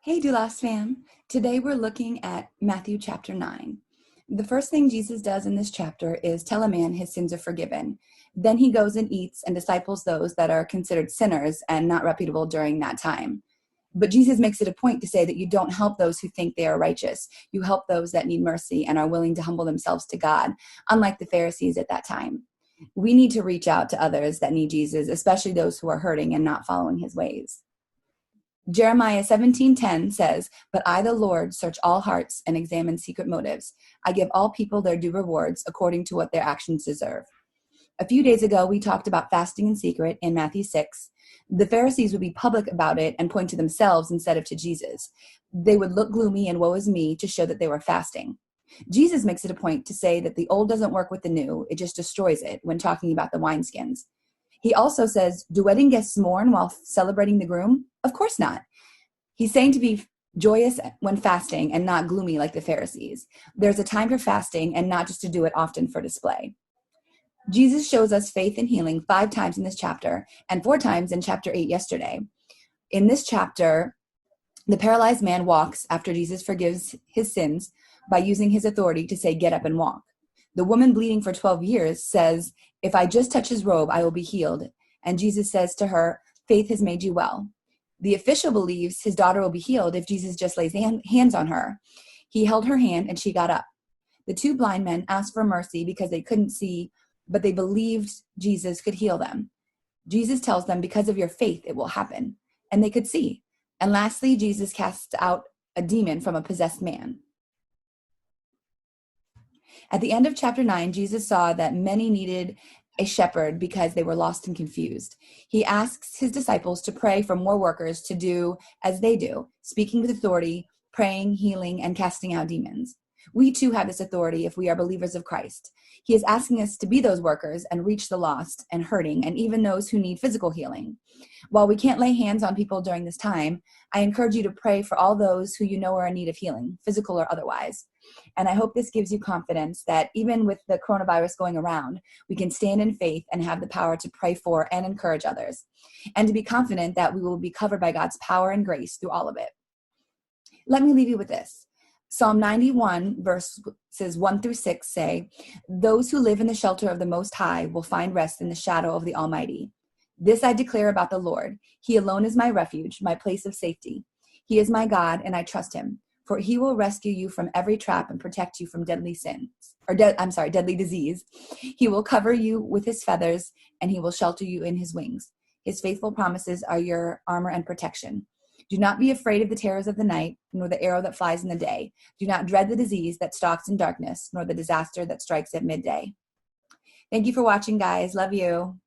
Hey, Doulos fam. Today we're looking at Matthew chapter 9. The first thing Jesus does in this chapter is tell a man his sins are forgiven. Then he goes and eats and disciples those that are considered sinners and not reputable during that time. But Jesus makes it a point to say that you don't help those who think they are righteous. You help those that need mercy and are willing to humble themselves to God, unlike the Pharisees at that time. We need to reach out to others that need Jesus, especially those who are hurting and not following his ways. Jeremiah 17:10 says, "But I, the Lord, search all hearts and examine secret motives. I give all people their due rewards according to what their actions deserve." A few days ago, we talked about fasting in secret in Matthew 6. The Pharisees would be public about it and point to themselves instead of to Jesus. They would look gloomy and woe is me to show that they were fasting. Jesus makes it a point to say that the old doesn't work with the new, it just destroys it when talking about the wineskins. He also says, do wedding guests mourn while celebrating the groom? Of course not. He's saying to be joyous when fasting and not gloomy like the Pharisees. There's a time for fasting and not just to do it often for display. Jesus shows us faith and healing 5 times in this chapter and 4 times in chapter 8 yesterday. In this chapter, the paralyzed man walks after Jesus forgives his sins by using his authority to say, get up and walk. The woman bleeding for 12 years says, if I just touch his robe, I will be healed. And Jesus says to her, faith has made you well. The official believes his daughter will be healed if Jesus just lays hands on her. He held her hand and she got up. The 2 blind men asked for mercy because they couldn't see, but they believed Jesus could heal them. Jesus tells them, because of your faith, it will happen. And they could see. And lastly, Jesus casts out a demon from a possessed man. At the end of chapter 9, Jesus saw that many needed a shepherd because they were lost and confused. He asks his disciples to pray for more workers to do as they do, speaking with authority, praying, healing, and casting out demons. We too have this authority if we are believers of Christ. He is asking us to be those workers and reach the lost and hurting, and even those who need physical healing. While we can't lay hands on people during this time, I encourage you to pray for all those who you know are in need of healing, physical or otherwise. And I hope this gives you confidence that even with the coronavirus going around, we can stand in faith and have the power to pray for and encourage others, and to be confident that we will be covered by God's power and grace through all of it. Let me leave you with this. Psalm 91 verses 1 through 6 say, those who live in the shelter of the Most High will find rest in the shadow of the Almighty. This I declare about the Lord. He alone is my refuge, my place of safety. He is my God, and I trust him. For he will rescue you from every trap and protect you from deadly disease. He will cover you with his feathers, and he will shelter you in his wings. His faithful promises are your armor and protection. Do not be afraid of the terrors of the night, nor the arrow that flies in the day. Do not dread the disease that stalks in darkness, nor the disaster that strikes at midday. Thank you for watching, guys. Love you.